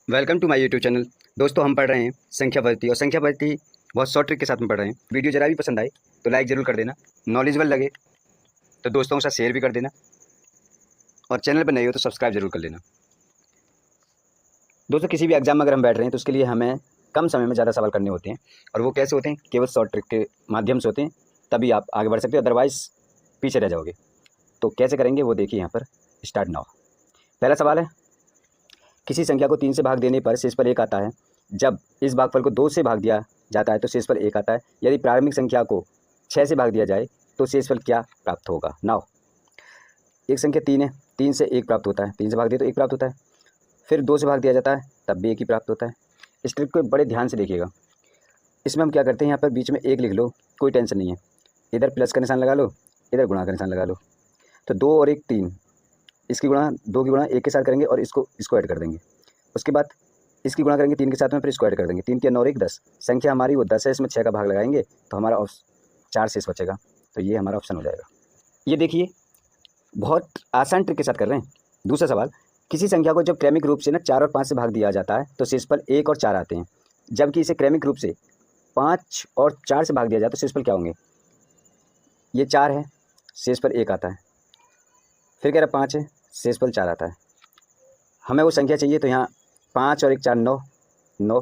Welcome to my YouTube channel. दोस्तों, हम पढ़ रहे हैं संख्या पद्धति, और संख्या पद्धति बहुत शॉर्ट ट्रिक के साथ में पढ़ रहे हैं। वीडियो जरा भी पसंद आए तो लाइक ज़रूर कर देना, नॉलेजेबल लगे तो दोस्तों के साथ शेयर भी कर देना, और चैनल पर नए हो तो सब्सक्राइब जरूर कर लेना। दोस्तों, किसी भी एग्जाम में अगर हम बैठ रहे हैं तो उसके लिए हमें कम समय में ज़्यादा सवाल करने होते हैं, और वो कैसे होते हैं? केवल शॉर्ट ट्रिक के माध्यम से होते हैं, तभी आप आगे बढ़ सकते हो, अदरवाइज़ पीछे रह जाओगे। तो कैसे करेंगे वो देखिए यहाँ पर। Start now. पहला सवाल है, किसी संख्या को 3 से भाग देने पर शेषफल 1 आता है। जब इस भागफल को 2 से भाग दिया जाता है तो शेषफल 1 आता है। यदि प्रारंभिक संख्या को 6 से भाग दिया जाए तो शेषफल क्या प्राप्त होगा? नाउ, एक संख्या 3 है, 3 से 1 प्राप्त होता है, 3 से भाग दिया तो 1 प्राप्त होता है। फिर 2 से भाग दिया जाता है तब भी 1 ही प्राप्त होता है। इस ट्रिक को बड़े ध्यान से देखिएगा। इसमें हम क्या करते हैं, यहाँ पर बीच में 1 लिख लो, कोई टेंशन नहीं है। इधर प्लस का निशान लगा लो, इधर गुणा का निशान लगा लो। तो 2 और 1 3, इसकी गुणा 2 की गुणा 1 के साथ करेंगे और इसको ऐड कर देंगे। उसके बाद इसकी गुणा करेंगे 3 के साथ में, फिर इसको ऐड कर देंगे। 3 के 9 और 1 10, संख्या हमारी वो 10 है, इसमें 6 का भाग लगाएंगे तो हमारा 4 शेष बचेगा। तो ये हमारा ऑप्शन हो जाएगा। ये देखिए, बहुत आसान ट्रिक के साथ कर रहे हैं। दूसरा सवाल, किसी संख्या को जब क्रमिक रूप से ना 4 और 5 से भाग दिया जाता है तो शेषफल 1 और 4 आते हैं। जबकि इसे क्रमिक रूप से 5 और 4 से भाग दिया जाए तो शेषफल क्या होंगे? ये 4 है, शेषफल 1 आता है। फिर कह रहा 5 है, शेषफल 4 आता है। हमें वो संख्या चाहिए, तो यहाँ 5 और 1 4 9, 9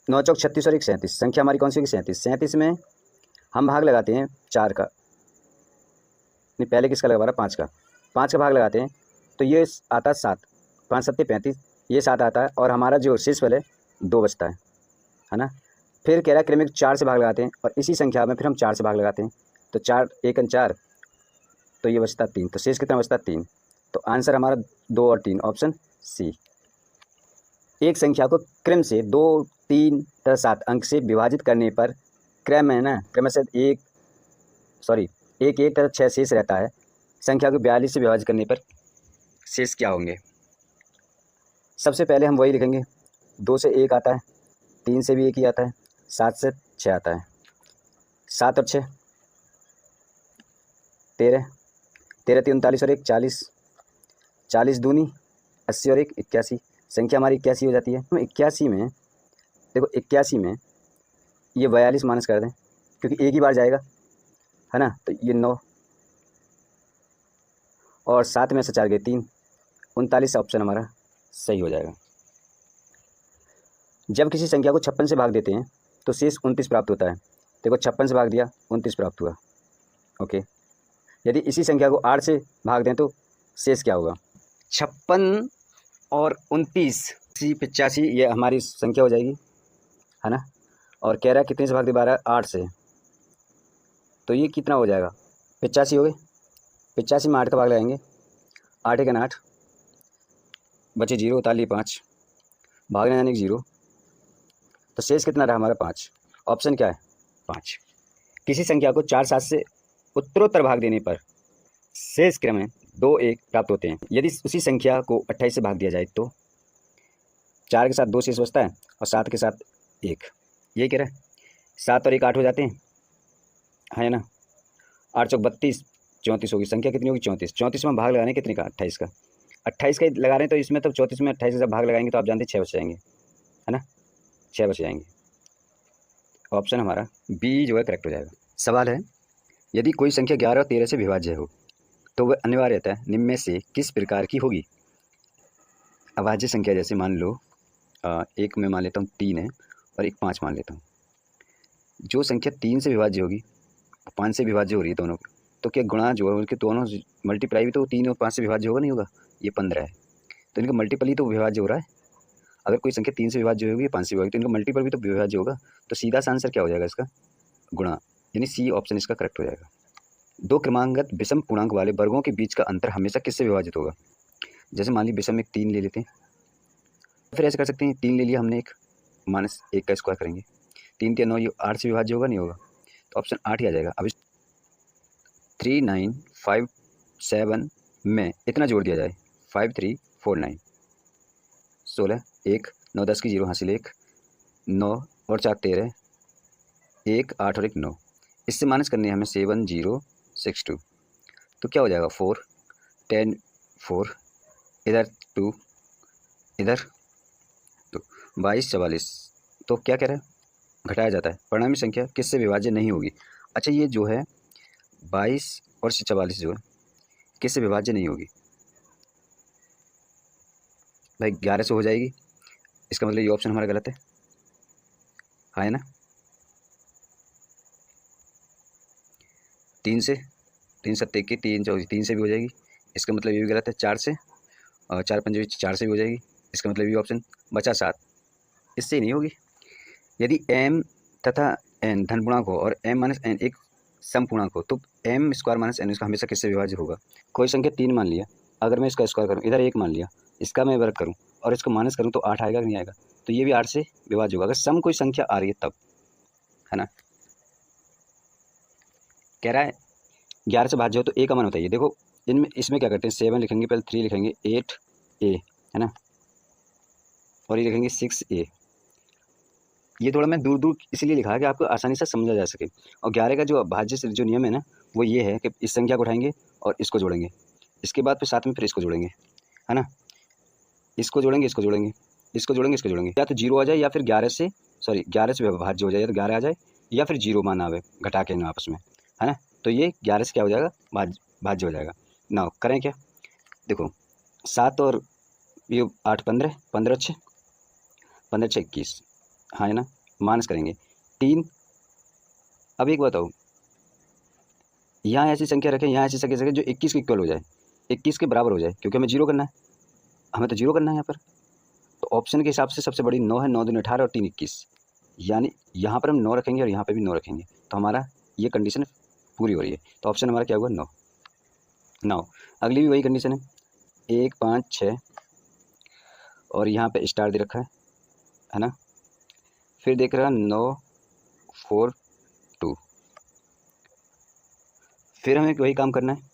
9 चौक 36 और 1 37, संख्या हमारी कौन सी होगी? 37। 37 में हम भाग लगाते हैं 4 का, नहीं पहले किसका लगा रहा? 5 का। 5 का भाग लगाते हैं तो ये आता है 7, 5 7 35, ये 7 आता है, और हमारा जो शेषफल है 2 बचता है ना। फिर कह रहा है क्रमिक 4 से भाग लगाते हैं, और इसी संख्या में फिर हम 4 से भाग लगाते हैं, तो 4 1 4, तो ये बचता 3, तो शेष कितना बचता? 3। तो आंसर हमारा 2 और 3, ऑप्शन सी। एक संख्या को क्रम से 2 3 तथा 7 अंक से विभाजित करने पर क्रम है ना, क्रमशः 1 तथा 6 शेष रहता है। संख्या को 42 से विभाजित करने पर शेष क्या होंगे? सबसे पहले हम वही लिखेंगे, 2 से 1 आता है, 3 से भी 1 ही आता है, 7 से 6 आता है। 7 और 6 13, 13 39 और 1 40, 40 दूनी 80 और 1 81, संख्या हमारी 81 हो जाती है। 81 में देखो, 81 में ये 42 माइनस कर दें, क्योंकि एक ही बार जाएगा है ना, तो ये 9 और 7 में से 4 गए 3, 39 ऑप्शन हमारा सही हो जाएगा। जब किसी संख्या को 56 से भाग देते हैं तो शेष 29 प्राप्त होता है। देखो, 56 से भाग दिया, 29 प्राप्त हुआ। ओके, यदि इसी संख्या को 8 से भाग दें तो शेष क्या होगा? 56 और 29 85, ये हमारी संख्या हो जाएगी है ना। और कह रहा है कितने से भाग दे? 12 8 से, तो ये कितना हो जाएगा? 85 हो गए। 85 में 8 का भाग लगाएंगे, 8 1 8, बचे 0, उतार लिए 5, भागने जाने की 0, तो शेष कितना रहा हमारा? 5। ऑप्शन क्या है? 5। किसी संख्या को 4 7 से उत्तरोत्तर भाग देने पर शेष क्रम में 2 1 प्राप्त होते हैं। यदि उसी संख्या को 28 से भाग दिया जाए तो 4 के साथ 2 शेष बचता है, और 7 के साथ 1, ये कह रहा है। 7 और 1 8 हो जाते हैं, है ना। 8 चौक 32, 34 होगी। संख्या कितनी होगी? 34। 34 में भाग लगाने कितने का? 28 का। 28 का लगा रहे हैं तो इसमें तो 34 में 28 का भाग लगाएंगे तो आप जानते हैं 6 बच जाएंगे, है ना, 6 बच जाएंगे। ऑप्शन हमारा बी जो है करेक्ट हो जाएगा। सवाल है, यदि कोई संख्या 11 और 13 से विभाज्य हो तो वह अनिवार्यतः निम्न में से किस प्रकार की होगी? अभाज्य संख्या जैसे मान लो एक मैं मान लेता हूँ 3 है और एक 5 मान लेता हूँ। जो संख्या 3 से विभाज्य होगी 5 से विभाज्य हो रही है दोनों, तो क्या गुणा जो है उनके दोनों मल्टीप्लाई भी तो 3 और 5 से विभाज्य होगा? नहीं होगा। ये 15 है, तो इनका मल्टीपल ही तो विभाज्य हो रहा है। अगर कोई संख्या 3 से विभाज्य होगी 5 से विभाज्य, तो इनका मल्टीपल भी तो विभाज्य होगा। तो सीधा सा आंसर क्या हो जाएगा इसका? गुणा, यानी सी ऑप्शन इसका करेक्ट हो जाएगा। 2 क्रमांकगत विषम पूर्णांक वाले वर्गों के बीच का अंतर हमेशा किससे विभाजित होगा? जैसे मान ली विषम एक 3 ले लेते हैं, फिर ऐसे कर सकते हैं, 3 ले लिया हमने, एक माइनस 1 का स्क्वायर करेंगे, 3 के 9, ये 8 से विभाज्य होगा? नहीं होगा। तो ऑप्शन 8 ही आ जाएगा। अब 3 9 5 7 में इतना जोड़ दिया जाए, 5 3 4 9, 16 1 9 10 की 0 हासिल 1, 9 और 4 13, 1 8 और 1 9, इससे माइनस करनी है हमें 7 0 6 2, तो क्या हो जाएगा? 4 10 4, इधर 2 इधर तो 22 44, तो क्या कह रहा है, घटाया जाता है। परिणामी संख्या किससे विभाज्य नहीं होगी। अच्छा ये जो है 22 और 44 जो है किससे विभाज्य नहीं होगी भाई, 11 से हो जाएगी। इसका मतलब ये ऑप्शन हमारा गलत है, हाँ है ना। 3 से, 3 सत्ते की 3 चौकी 3 से भी हो जाएगी, इसका मतलब ये भी गलत है। 4 से, और 4 पंजे 4 से भी हो जाएगी, इसका मतलब ये ऑप्शन बचा 7, इससे नहीं होगी। यदि m तथा n धन पूर्णांक हो और m माइनस n एक सम पूर्णांक हो तो m स्क्वायर माइनस n इसका हमेशा किससे विभाज्य होगा। कोई संख्या 3 मान लिया, अगर मैं इसका स्क्वायर करूँ, इधर 1 मान लिया, इसका मैं वर्ग करूँ और इसको माइनस करूँ तो 8 आएगा कि नहीं आएगा, तो ये भी 8 से विभाज्य होगा अगर सम कोई संख्या आ रही है तब, है ना। कह रहा है 11 से भाज्य हो तो a का मान बताइए। देखो इनमें इसमें क्या करते हैं, 7 लिखेंगे, पहले 3 लिखेंगे, 8a है ना, और ये लिखेंगे 6a। ये थोड़ा मैं दूर दूर इसलिए लिखा है कि आपको आसानी से समझा जा सके। और 11 का जो भाज्य से जो नियम है ना, वो ये है कि इस संख्या को उठाएंगे और इसको जोड़ेंगे, इसके बाद फिर साथ में फिर इसको जोड़ेंगे, है ना। इसको जोड़ेंगे, इसको जोड़ेंगे, इसको जोड़ेंगे, इसको जोड़ेंगे, या तो 0 आ जाए या फिर 11 से, सॉरी 11 से भाज्य हो जाए, या तो 11 आ जाए या फिर 0 मान आवे घटा के ना आपस में, है ना। तो ये 11 से क्या हो जाएगा, भाज्य हो जाएगा ना। करें क्या, देखो 7 और ये 8 15, 15 6, 15 6 21, हाँ है ना, माइनस करेंगे 3। अब एक बताओ, यहाँ ऐसी संख्या रखें, यहाँ ऐसी संख्या रखें जो 21 के इक्वल हो जाए, 21 के बराबर हो जाए, क्योंकि हमें 0 करना है, हमें तो 0 करना है यहाँ पर। तो ऑप्शन के हिसाब से सबसे बड़ी 9 है, 9 दूनी 18 और 3 21, यानी यहाँ पर हम 9 रखेंगे और यहाँ पर भी 9 रखेंगे, तो हमारा ये कंडीशन पूरी हो रही है। तो ऑप्शन हमारा क्या हुआ, 9। 9 अगली भी वही कंडीशन है, 1 5 6 और यहाँ पे स्टार दे रखा है ना। फिर देख रहा 9 4 2, फिर हमें वही काम करना है।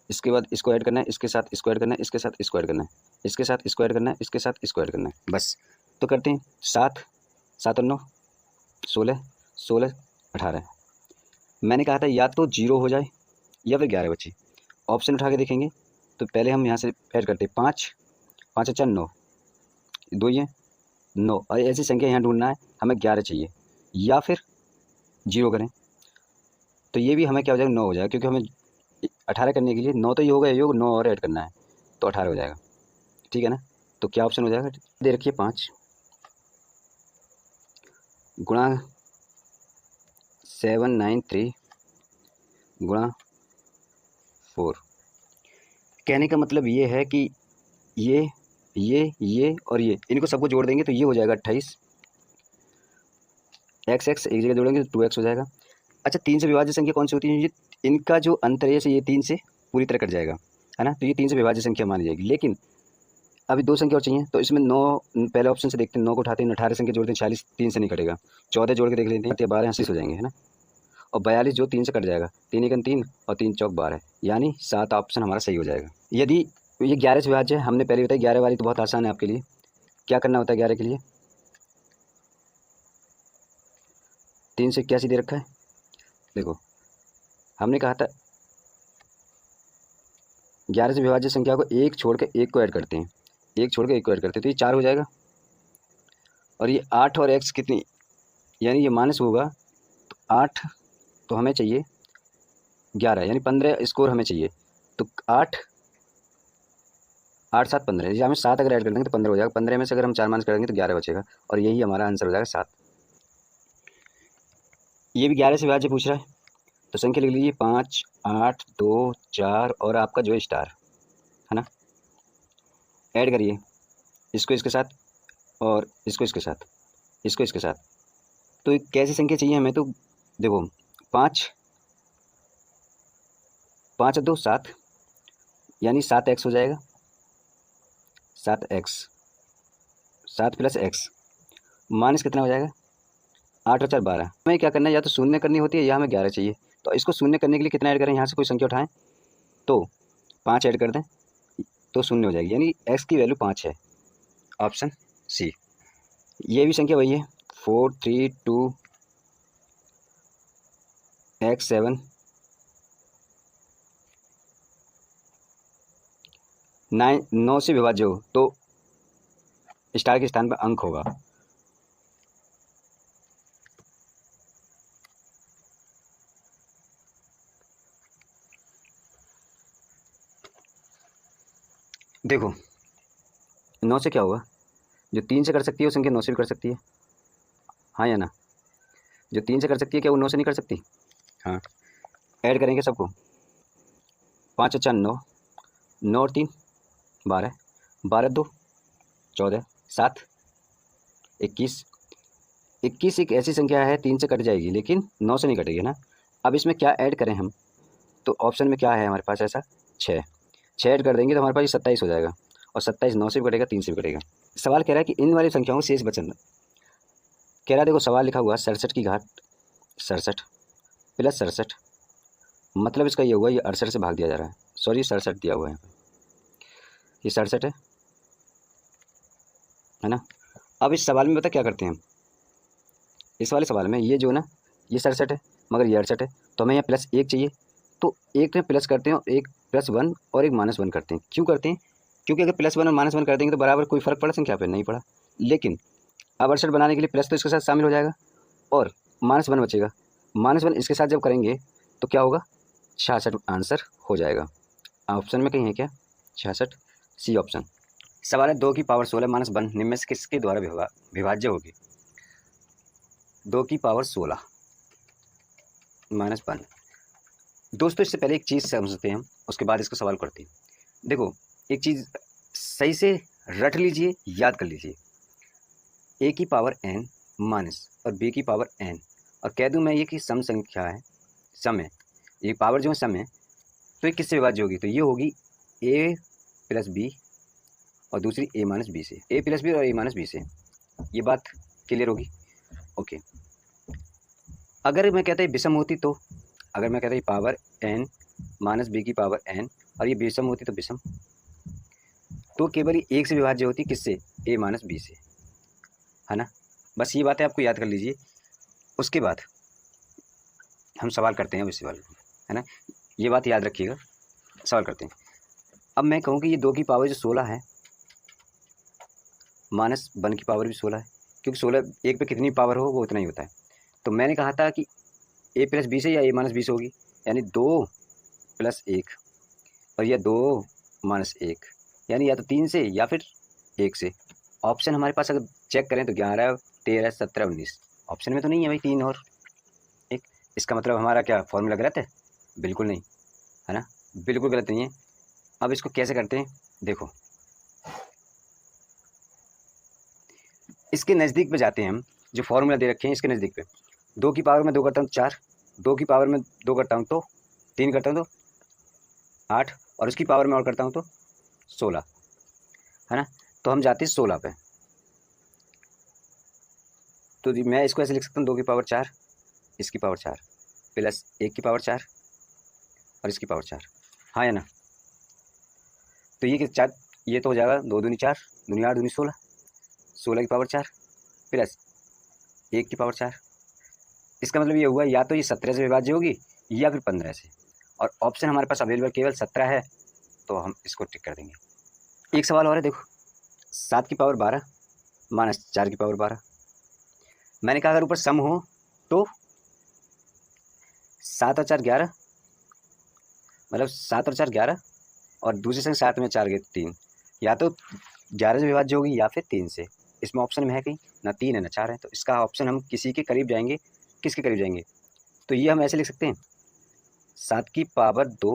इसके बाद इसको ऐड करना है, इसके साथ इसको ऐड करना है, इसके साथ इसको ऐड करना है, इसके साथ इसको ऐड करना है, इसके साथ इसको ऐड करना है, बस। तो करते हैं 7 7 और 9 16, 16 18। मैंने कहा था या तो 0 हो जाए या फिर 11 बचे। ऑप्शन उठा के देखेंगे तो पहले हम यहाँ से ऐड करते हैं 5 5 4 9, 2 ये 9, और ऐसी संख्या यहाँ ढूंढना है, हमें 11 चाहिए या फिर 0 करें, तो ये भी हमें क्या हो जाएगा, 9 हो जाएगा, क्योंकि हमें 18 करने के लिए 9 तो ये होगा, योग 9 और ऐड करना है, तो 18 हो जाएगा, ठीक है ना। तो क्या ऑप्शन हो जाएगा, दे रखिए 5 गुणा 793 गुणा 4। कहने का मतलब ये है कि ये और ये इनको सबको जोड़ देंगे तो ये हो जाएगा 28, एक्स एक्स एक जगह जोड़ेंगे तो 2x हो जाएगा। अच्छा 3 से विभाज्य संख्या कौन सी होती है, ये इनका जो अंतर है ये 3 से पूरी तरह कट जाएगा, है ना, तो ये 3 से विभाज्य संख्या मानी जाएगी। लेकिन अभी 2 संख्या और चाहिए, तो इसमें 9 पहले ऑप्शन से देखते हैं, 9 को उठाते हैं, 18 संख्या जोड़ते हैं, 46 3 से नहीं कटेगा, 14 जोड़ के देख लेते हैं, 12 80 हो जाएंगे, है ना। और 42 जो 3 से कट जाएगा, 3 एकन 3 और 3 चौक 12, यानी 7 ऑप्शन हमारा सही हो जाएगा। यदि ये 11 से विभाज्य है, हमने पहले बताया 11 वाली तो बहुत आसान है आपके लिए। क्या करना होता है 11 के लिए, 3 से 81 दे रखा है। देखो हमने कहा था 11 से विभाज्य संख्या को एक छोड़ के एक को ऐड करते हैं, एक छोड़ के एक को ऐड करते हैं, तो ये 4 हो जाएगा। और ये 8 और x कितनी, यानी ये माइनस होगा, तो 8 तो हमें चाहिए 11, यानी 15 स्कोर हमें चाहिए, तो 8 8 7 15, या हमें 7 अगर ऐड कर देंगे तो 15 हो जाएगा, 15 में से अगर हम 4 माइनस करेंगे तो 11 बचेगा, और यही हमारा आंसर हो जाएगा 7। ये भी 11 से विभाज्य पूछ रहा है, तो संख्या लिख लीजिए 5 8 2 4 और आपका जो स्टार, है ना। ऐड करिए इसको इसके साथ और इसको इसके साथ, इसको इसके साथ, तो एक कैसी संख्या चाहिए हमें, तो देखो 5 5 2 7, यानी 7x हो जाएगा, 7x 7 प्लस x माइनस कितना हो जाएगा, 8 और 4 12। हमें क्या करना है, या तो शून्य करनी होती है या हमें 11 चाहिए, तो इसको शून्य करने के लिए कितना ऐड करें, यहाँ से कोई संख्या उठाएं तो 5 ऐड कर दें तो शून्य हो जाएगी, यानी x की वैल्यू 5 है, ऑप्शन सी। ये भी संख्या वही है 4 3 2 x 7 9 से विभाज्य हो तो स्टार के स्थान पर अंक होगा। देखो 9 से क्या होगा, जो 3 से कर सकती है वो संख्या 9 से भी कर सकती है, हाँ या ना? जो 3 से कर सकती है क्या वो 9 से नहीं कर सकती? हाँ। ऐड करेंगे सबको, 5 और 4 9, 9 और 3 12, 12 2 14, 7 21, 21 एक ऐसी संख्या है 3 से कट जाएगी लेकिन 9 से नहीं कटेगी ना। अब इसमें क्या ऐड करें हम, तो ऑप्शन में क्या है हमारे पास ऐसा, 6 ऐड कर देंगे तो हमारे पास ये 27 हो जाएगा, और 27 9 से भी कटेगा 3 से भी कटेगा। सवाल कह रहा है कि इन वाली संख्याओं को शेष बचन, कह रहा है देखो सवाल लिखा हुआ 67 की घात 67 प्लस 67, मतलब इसका ये हुआ ये 68 से भाग दिया जा रहा है, सॉरी 67 दिया हुआ है, ये 67 है ना। अब इस सवाल में पता क्या करते हैं हम, इस वाले सवाल में ये जो ना ये 67 है मगर ये 68 है, तो हमें यहाँ प्लस 1 चाहिए, तो एक में प्लस करते हैं और एक +1 और एक -1 करते हैं। क्यों करते हैं? क्योंकि अगर +1 और -1 कर देंगे तो बराबर कोई फ़र्क पड़ा संख्या पे, नहीं पड़ा। लेकिन अब 68 बनाने के लिए प्लस तो इसके साथ शामिल हो जाएगा और -1 बचेगा, -1 इसके साथ जब करेंगे तो क्या होगा, 66 आंसर हो जाएगा। ऑप्शन में कहीं है क्या, 66, सी ऑप्शन। सवाल है 2 की पावर 16 -1 निम्न में से किसके द्वारा विभाज्य होगी? 2 की पावर 16 -1। दोस्तों इससे पहले एक चीज़ समझते हैं हम, उसके बाद इसका सवाल करते हैं। देखो एक चीज़ सही से रट लीजिए, याद कर लीजिए, a की पावर n माइनस और b की पावर n, और कह दूं मैं ये कि सम संख्या है, सम है, ये पावर जो है सम है, तो ये किससे विभाज्य होगी? तो ये होगी a प्लस बी और दूसरी a माइनस बी से, a प्लस बी और a माइनस बी से। ये बात क्लियर होगी? ओके। अगर मैं कहता विषम होती तो, अगर मैं कहता पावर n माइनस बी की पावर n और ये विषम होती तो विषम, तो केवल ये एक से विभाज्य होती, किससे? a माइनस बी से, है ना। बस ये बातें आपको याद कर लीजिए, उसके बाद हम सवाल करते हैं इसी वाले, है ना, ये बात याद रखिएगा, सवाल करते हैं। अब मैं कहूँ कि ये 2 की पावर जो 16 है -1 की पावर भी 16 है, क्योंकि 16 एक पे कितनी पावर हो वो उतना ही होता है। तो मैंने कहा था कि a प्लस बी से या a माइनस बी से होगी, यानी 2 प्लस 1 और यह 2 माइनस 1, यानी या तो 3 से या फिर 1 से। ऑप्शन हमारे पास अगर चेक करें तो 11 13 17 19, ऑप्शन में तो नहीं है भाई 3 और 1। इसका मतलब हमारा क्या फॉर्मूला गलत है? बिल्कुल नहीं, है ना, बिल्कुल गलत नहीं है। अब इसको कैसे करते हैं, देखो इसके नज़दीक पे जाते हैं हम, जो फॉर्मूला दे रखे हैं इसके नज़दीक पे। 2 की पावर में 2 करता हूँ 4, 2 की पावर में 2 करता हूँ तो 3 करता हूँ तो 8, और उसकी पावर में और करता हूँ तो 16, है ना। तो हम जाते हैं 16 पे, तो मैं इसको ऐसे लिख सकता हूँ 2 की पावर 4, इसकी पावर 4 प्लस 1 की पावर 4 और इसकी पावर 4, हाँ या ना। तो ये 4, ये तो हो जाएगा 2 दूनी 4, दूनी 8 दूनी 16, 16 की पावर 4 प्लस 1 की पावर 4। इसका मतलब ये हुआ या तो ये 17 से विभाज्य होगी या फिर 15 से, और ऑप्शन हमारे पास अवेलेबल केवल 17 है, तो हम इसको टिक कर देंगे। एक सवाल और है, देखो 7 की पावर 12 माइनस 4 की पावर 12। मैंने कहा अगर ऊपर सम हो तो 7 और 4 11, मतलब 7 और 4 11, और दूसरी संख्या 7 में 4 के 3, या तो 11 से विभाज्य होगी या फिर 3 से। इसमें ऑप्शन में है कहीं ना 3 है ना 4 है, तो इसका ऑप्शन हम किसी के करीब जाएंगे, किसके करीब जाएंगे? तो ये हम ऐसे लिख सकते हैं 7 की पावर 2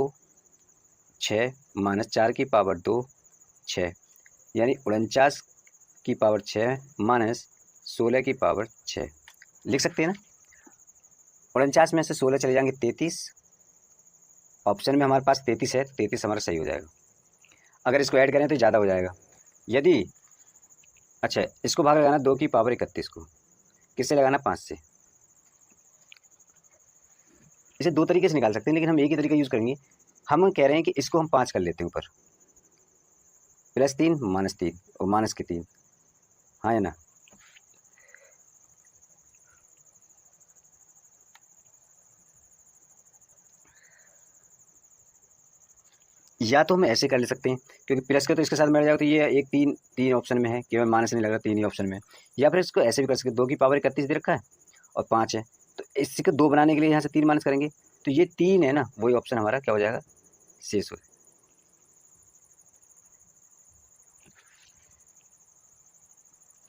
6 माइनस 4 की पावर 2 6, यानी 49 की पावर 6 माइनस 16 की पावर 6 लिख सकते हैं ना। 49 में से 16 चले जाएंगे 33, ऑप्शन में हमारे पास 33 है, 33 हमारा सही हो जाएगा। अगर इसको ऐड करें तो ज़्यादा हो जाएगा, यदि अच्छा इसको भाग लगाना 2 की पावर 31 को, किससे लगाना? 5 से। इसे 2 तरीके से निकाल सकते हैं लेकिन हम एक ही तरीका यूज़ करेंगे। हम कह रहे हैं कि इसको हम 5 कर लेते हैं ऊपर, +3 -3 और माइनस के 3, हाँ या ना। या तो हम ऐसे कर ले सकते हैं, क्योंकि प्लस का तो इसके साथ मिल जाएगा, तो ये एक तीन ऑप्शन में है, केवल माइनस नहीं लग रहा, 3 ही ऑप्शन में है। या फिर इसको ऐसे भी कर सकते हैं, 2 की पावर 31 दे रखा है और 5 है, तो इसको 2 बनाने के लिए यहाँ से 3 माइनस करेंगे, तो ये 3 है ना, वही ऑप्शन हमारा क्या हो जाएगा, शेष हो जाएगा।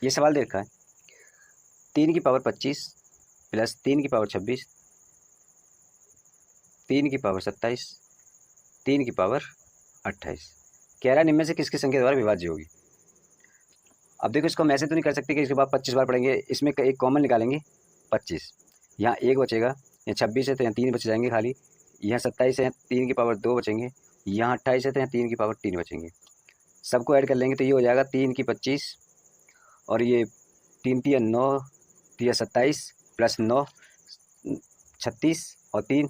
ये सवाल दे रखा है 3 की पावर 25 प्लस 3 की पावर 26, 3 की पावर 27, 3 की पावर 28, कह रहा है निम्न से किसकी संख्या द्वारा विभाज्य होगी। अब देखो इसको हम ऐसे तो नहीं कर सकते कि इसके बाद 25 बार पढ़ेंगे, इसमें एक कॉमन निकालेंगे 25, यहाँ 1 बचेगा, यहाँ 26 है तो यहाँ 3 बच जाएंगे खाली, यहाँ 27 है 3 की पावर 2 बचेंगे, यहाँ 28 है तो यहाँ 3 की पावर 3 बचेंगे। सबको ऐड कर लेंगे तो ये हो जाएगा 3 की 25 और ये 3 तिया 9 तिया 27 प्लस 9 36 और 3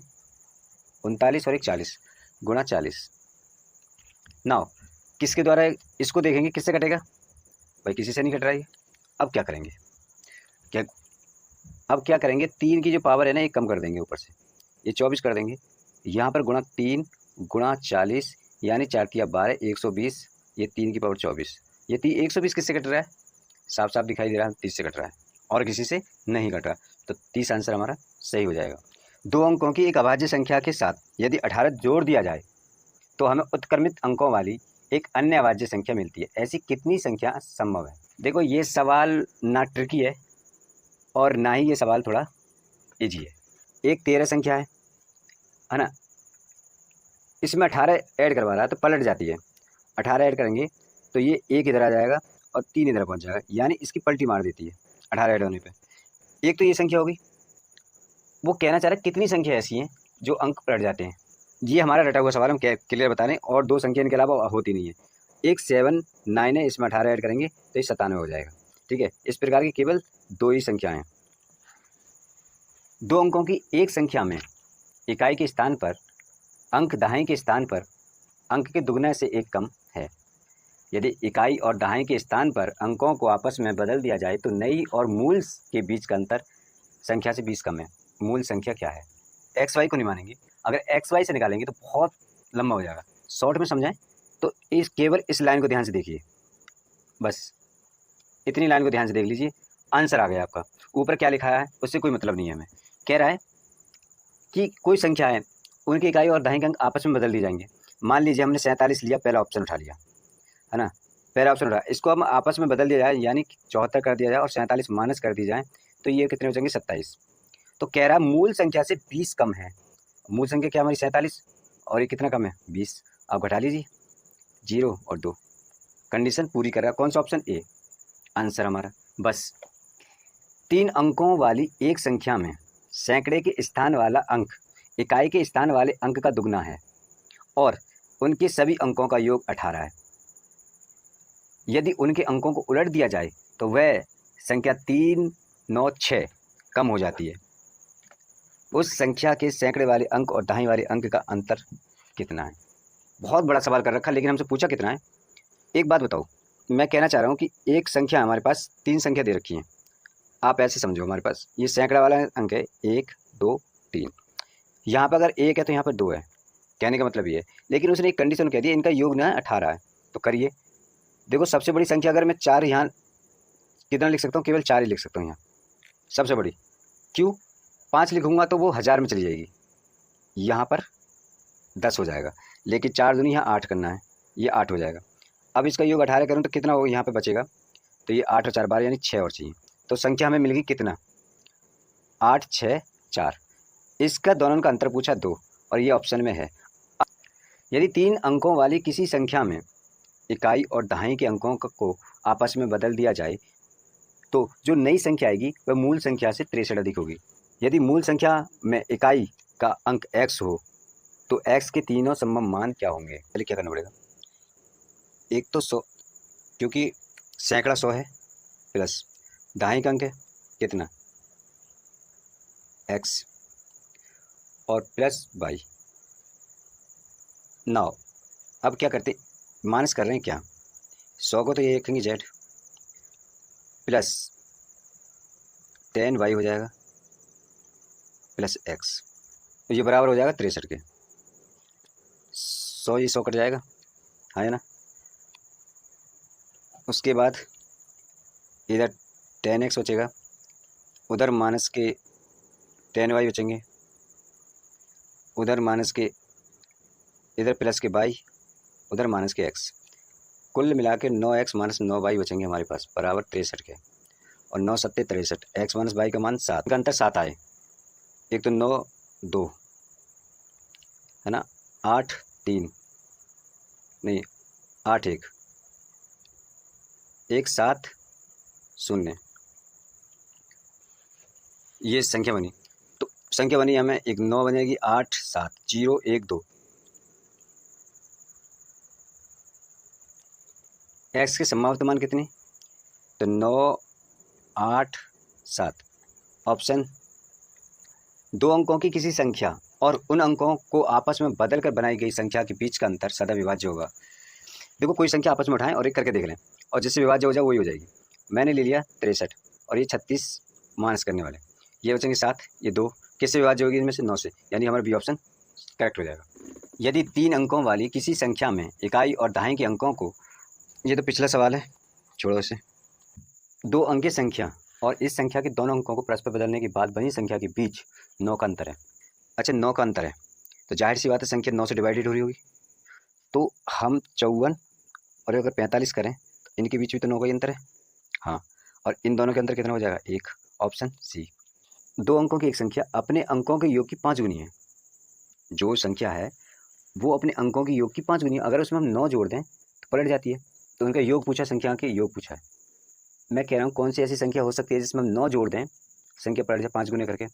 39 और 1 40 गुणा 40। नाउ किसके द्वारा इसको देखेंगे, किससे कटेगा भाई, किसी से नहीं कट रहा है। अब क्या करेंगे, अब क्या करेंगे, 3 की जो पावर है ना ये कम कर देंगे, ऊपर से ये 24 कर देंगे, यहाँ पर गुणा 3 गुणा 40 यानी 4 तिया 12 120, ये 3 की पावर 24, ये 120 किससे कट रहा है, साफ साफ दिखाई दे रहा है 30 से कट रहा है और किसी से नहीं कट रहा, तो 30 आंसर हमारा सही हो जाएगा। 2 अंकों की एक अभाज्य संख्या के साथ यदि 18 जोड़ दिया जाए तो हमें उत्क्रमित अंकों वाली एक अन्य अभाज्य संख्या मिलती है, ऐसी कितनी संख्या संभव है। देखो ये सवाल ना ट्रिकी है और ना ही ये सवाल थोड़ा इजी है। एक 13 संख्या है ना, इसमें 18 ऐड करवा रहा है तो पलट जाती है, 18 ऐड करेंगे तो ये 1 इधर आ जाएगा और 3 इधर पहुंच जाएगा, यानी इसकी पलटी मार देती है 18 ऐड होने पे। एक तो ये संख्या होगी, वो कहना चाह रहा है कितनी संख्या ऐसी हैं जो अंक पलट जाते हैं। ये हमारा रटा हुआ सवाल हम क्लियर बता रहे हैं, और 2 संख्या इनके अलावा होती नहीं है। एक 7 9 है, इसमें 18 ऐड करेंगे तो ये 97 हो जाएगा। ठीक है, इस प्रकार की केवल 2 ही संख्याएं हैं। 2 अंकों की एक संख्या में इकाई के स्थान पर अंक दहाई के स्थान पर अंक के दुगने से 1 कम है। यदि इकाई और दहाई के स्थान पर अंकों को आपस में बदल दिया जाए तो नई और मूल के बीच का अंतर संख्या से 20 कम है। मूल संख्या क्या है। एक्स वाई को नहीं मानेंगे, अगर एक्स वाई से निकालेंगे तो बहुत लंबा हो जाएगा। शॉर्ट में समझाएं तो केवल इस लाइन को ध्यान से देखिए, बस इतनी लाइन को ध्यान से देख लीजिए, आंसर आ गया आपका। ऊपर क्या लिखा है उससे कोई मतलब नहीं है हमें। कह रहा है कि कोई संख्या है, उनकी इकाई और दहाई के अंक आपस में बदल दिए जाएंगे। मान लीजिए हमने 47 लिया, पहला ऑप्शन उठा लिया है ना, पहला ऑप्शन उठा, इसको हम आपस में बदल दिया जाए यानी 74 कर दिया जाए और 47 माइनस कर दी जाए तो ये कितने हो जाएंगे 27। तो कह रहा है मूल संख्या से 20 कम है। मूल संख्या क्या हमारी 47 और ये कितना कम है 20। आप घटा लीजिए 0 और 2, कंडीशन पूरी कर रहा है। कौन सा ऑप्शन ए आंसर हमारा। बस 3 अंकों वाली एक संख्या में सैकड़े के स्थान वाला अंक इकाई के स्थान वाले अंक का दुगना है और उनके सभी अंकों का योग 18 है। यदि उनके अंकों को उलट दिया जाए तो वह संख्या 3 9 6 कम हो जाती है। उस संख्या के सैकड़े वाले अंक और दहाई वाले अंक का अंतर कितना है। बहुत बड़ा सवाल कर रखा, लेकिन हमसे पूछा कितना है। एक बात बताओ, मैं कहना चाह रहा हूँ कि एक संख्या हमारे पास 3 संख्या दे रखी है, आप ऐसे समझो हमारे पास ये सैकड़ा वाला अंक है 1 2 3, यहाँ पर अगर 1 है तो यहाँ पर 2 है, कहने का मतलब ये है। लेकिन उसने एक कंडीशन कह दी इनका योग ना 18 है। तो करिए, देखो सबसे बड़ी संख्या अगर मैं 4 यहाँ कितना लिख सकता हूँ, केवल 4 ही लिख सकता हूँ यहाँ सबसे बड़ी। क्यों, 5 लिखूंगा तो वो 1000 में चली जाएगी, यहाँ पर 10 हो जाएगा, लेकिन 4 दूनी यहाँ 8 करना है, ये 8 हो जाएगा। अब इसका योग 18 करूँ तो कितना होगा यहाँ पे बचेगा, तो ये 8 और 4 12 यानी 6 और चाहिए। तो संख्या हमें मिल गई कितना 8 6 4। इसका दोनों का अंतर पूछा 2 और ये ऑप्शन में है। यदि 3 अंकों वाली किसी संख्या में इकाई और दहाई के अंकों को आपस में बदल दिया जाए तो जो नई संख्या आएगी वह मूल संख्या से 63 अधिक होगी। यदि मूल संख्या में इकाई का अंक x हो तो x के तीनों संभव मान क्या होंगे। पहले क्या करना पड़ेगा, एक तो 100 क्योंकि सैकड़ा 100 है, प्लस दहाई का अंक है कितना x और प्लस y। नाउ अब क्या करते, माइनस कर रहे हैं क्या, 100 को तो ये लिखेंगे z प्लस 10y हो जाएगा प्लस x, तो ये बराबर हो जाएगा 63 के। 100 ये 100 कट जाएगा, है ना। उसके बाद इधर 10x बचेगा, उधर माइनस के 10y बचेंगे, उधर माइनस के, इधर प्लस के y, उधर माइनस के x। कुल मिला के 9x माइनस 9y बचेंगे हमारे पास बराबर 63 के। और 9 सत्ते 63, x माइनस y का मान 7 का अंतर 7 आए। एक तो 9 2 है ना, 8 3 नहीं 8 1 1 7 0, ये संख्या बनी। तो संख्या बनी हमें एक 9 बनेगी 8 7 0 1 2। x की संभावित मान कितनी, तो 9 8 7। ऑप्शन, दो अंकों की किसी संख्या और उन अंकों को आपस में बदलकर बनाई गई संख्या के बीच का अंतर सदा विभाज्य होगा। देखो कोई संख्या आपस में उठाएं और एक करके देख लें, और जिससे विभाज्य हो जाए वही हो जाएगी। मैंने ले लिया 63 और ये 36 माइनस करने वाले, ये बचेंगे 7, ये 2, किससे विभाज्य होगी इनमें से, 9 से, यानी हमारा बी ऑप्शन करेक्ट हो जाएगा। यदि 3 अंकों वाली किसी संख्या में इकाई और दहाई के अंकों को, ये तो पिछला सवाल है छोड़ो इसे, 2 अंकीय संख्या और इस संख्या के दोनों अंकों को परस्पर बदलने के बाद बनी संख्या के बीच 9 का अंतर है। अच्छा 9 का अंतर है तो जाहिर सी बात है संख्या 9 से डिवाइडेड हो रही होगी। तो हम 54 और अगर 45 करें तो इनके बीच भी तो 9 का ही अंतर है, हाँ। और इन दोनों के अंतर कितना हो जाएगा, 1, ऑप्शन सी। 2 अंकों की एक संख्या अपने अंकों के योग की 5 गुनी है। जो संख्या है वो अपने अंकों के योग की 5 गुनी है। अगर उसमें हम 9 जोड़ दें तो पलट जाती है। तो उनका योग पूछा, संख्या के योग पूछा है। मैं कह रहा हूँ कौन सी ऐसी संख्या हो सकती है जिसमें हम 9 जोड़ दें, संख्या पलट जाए 5 गुने करके।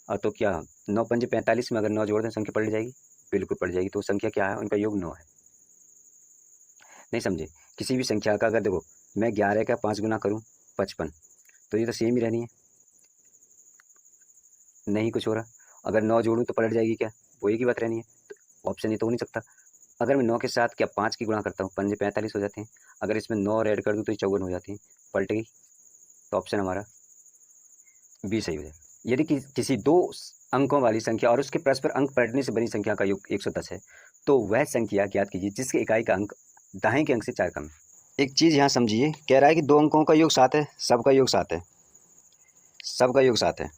और तो क्या 9 पंजे 45 में अगर 9 जोड़ दें संख्या पलट जाएगी, बिल्कुल पलट जाएगी। तो संख्या क्या है, उनका योग 9 है। नहीं समझे, किसी भी संख्या का अगर देखो मैं 11 का 5 गुना करूँ 55, तो ये तो सेम ही रहनी है, नहीं कुछ हो रहा। अगर 9 जोड़ूँ तो पलट जाएगी क्या, वो एक ही बात रहनी है। तो ऑप्शन ये तो हो नहीं सकता। अगर मैं 9 के साथ क्या 5 की गुणा करता हूँ, पंजे 45 हो जाते हैं। अगर इसमें 9 और ऐड कर दूँ तो ये 54 हो जाती है, पलट गई। तो ऑप्शन हमारा बी सही हो जाएगा। यदि किसी 2 अंकों वाली संख्या और उसके परस्पर अंक पलटने से बनी संख्या का योग 110 है, तो वह संख्या ज्ञात कीजिए जिसके इकाई का अंक दाहिने के अंक से 4 कम है। एक चीज़ यहाँ समझिए, कह रहा है कि 2 अंकों का योग 7 है, सबका योग 7 है, सबका योग 7 है।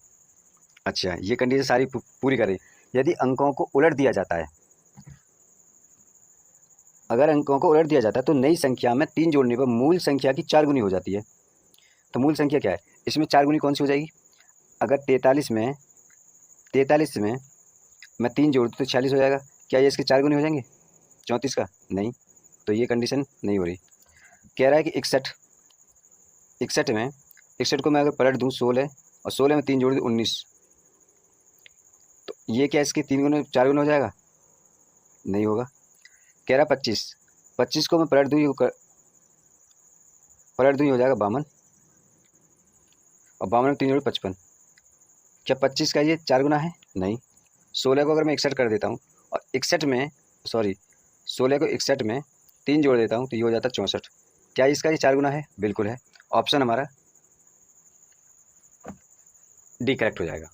अच्छा ये कंडीशन सारी पूरी करें। यदि अंकों को उलट दिया जाता है, अगर अंकों को उलट दिया जाता है तो नई संख्या में 3 जोड़ने पर मूल संख्या की 4 गुनी हो जाती है। तो मूल संख्या क्या है, इसमें 4 गुनी कौन सी हो जाएगी। अगर 43 में मैं 3 जोड़ दूँ तो 46 हो जाएगा। क्या ये इसके 4 गुनी हो जाएंगे 34 का, नहीं। तो ये कंडीशन नहीं हो रही। कह रहा है कि 61 को मैं अगर पलट दूँ 16 और 16 में 3 जोड़ दूँ 19, तो ये क्या इसके 3 गुने 4 गुना हो जाएगा, नहीं होगा। कह रहा 25 को मैं पलट दूँ, ये हो जाएगा 52, और 52 में 3 जोड़ 55। क्या 25 का ये 4 गुना है, नहीं। 16 को अगर मैं 61 कर देता हूँ और 16 को 61 में 3 जोड़ देता हूँ तो ये हो जाता है 64। क्या इसका ये 4 गुना है, बिल्कुल है। ऑप्शन हमारा डी करेक्ट हो जाएगा।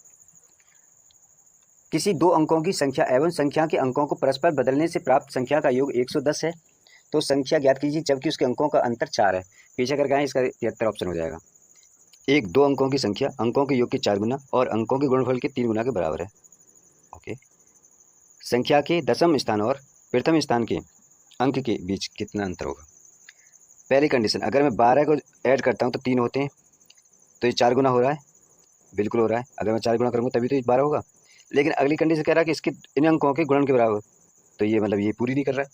किसी 2 अंकों की संख्या एवं संख्या के अंकों को परस्पर बदलने से प्राप्त संख्या का योग 110 है, तो संख्या ज्ञात कीजिए जबकि उसके अंकों का अंतर 4 है। पीछे करके आए, इसका 73 ऑप्शन हो जाएगा। एक 2 अंकों की संख्या अंकों के योग के 4 गुना और अंकों के गुणनफल के 3 गुना के बराबर है। ओके, संख्या के दशम स्थान और प्रथम स्थान के अंक के बीच कितना अंतर होगा। पहली कंडीशन, अगर मैं 12 को ऐड करता हूँ तो 3 होते हैं, तो ये 4 गुना हो रहा है, बिल्कुल हो रहा है। अगर मैं 4 गुना करूँगा तभी तो ये 12 होगा। लेकिन अगली कंडीशन कह रहा है कि इसके इन अंकों के गुणन के बराबर, तो ये मतलब ये पूरी नहीं कर रहा है।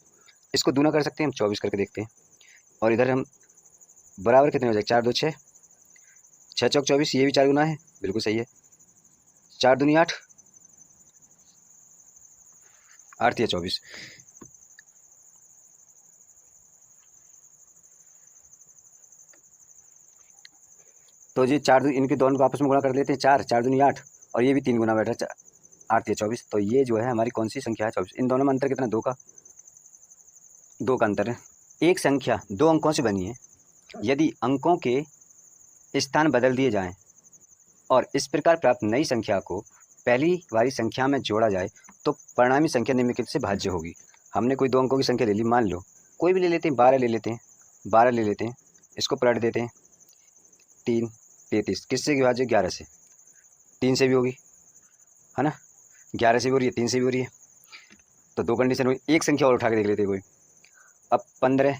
इसको दूना कर सकते हैं हम, 24 करके देखते हैं। और इधर हम बराबर कितने हो जाए, 4 2 6, 6 चौक 24, ये भी 4 गुना है, बिल्कुल सही है। 4 दूनी 8, 8 या 24। तो ये 4 इनके दोनों को आपस में गुणा कर लेते हैं, 4 दूनी 8, और ये भी 3 गुना बैठ रहा है, 8 या 24। तो ये जो है हमारी कौन सी संख्या है, 24। इन दोनों में अंतर कितना, 2 का अंतर है। एक संख्या 2 अंकों से बनी है, यदि अंकों के स्थान बदल दिए जाएं और इस प्रकार प्राप्त नई संख्या को पहली वाली संख्या में जोड़ा जाए तो परिणामी संख्या निम्नलिखित से भाज्य होगी। हमने कोई 2 अंकों की संख्या ले ली, मान लो कोई भी ले लेते हैं, 12 ले लेते हैं, 12 ले लेते हैं, इसको पलट देते हैं, 3 33 किससे विभाज्य? 11 से। 3 से भी होगी, है ना, 11 से भी हो रही है, 3 से भी हो रही है, तो 2 कंडीशन हुई। एक संख्या और उठा के देख लेते हैं कोई। अब 15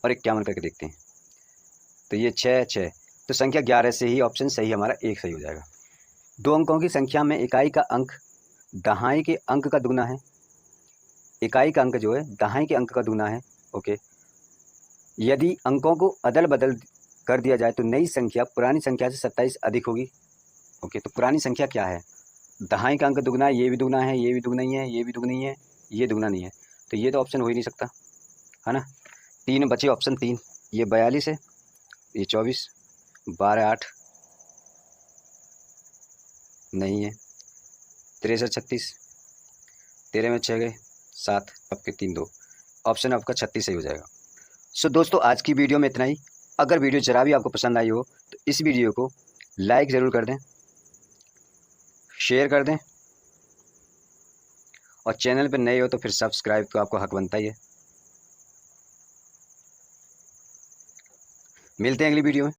और 51 करके देखते हैं, तो ये 6 6, तो संख्या 11 से ही ऑप्शन सही हमारा एक सही हो जाएगा। 2 अंकों की संख्या में इकाई का अंक दहाई के अंक का दुगना है। इकाई का अंक जो है दहाई के अंक का दुगना है। ओके, यदि अंकों को अदल बदल कर दिया जाए तो नई संख्या पुरानी संख्या से 27 अधिक होगी। ओके, तो पुरानी संख्या क्या है? दहाई का अंक दुगना है, ये भी दुगना है, ये भी दुगना ही है, ये भी दुगनी है, ये दुगना नहीं है, तो ये तो ऑप्शन हो ही नहीं सकता, है ना। 3 बचे, ऑप्शन 3, ये 42 है, ये 24, 12 8 नहीं है, 63 36, 13 में 6 गए 7, आपके 3 2, ऑप्शन आपका 36 सही हो जाएगा। सो दोस्तों, आज की वीडियो में इतना ही। अगर वीडियो जरा भी आपको पसंद आई हो तो इस वीडियो को लाइक ज़रूर कर दें, शेयर कर दें, और चैनल पर नए हो तो फिर सब्सक्राइब तो आपको हक बनता ही है। मिलते हैं अगली वीडियो में।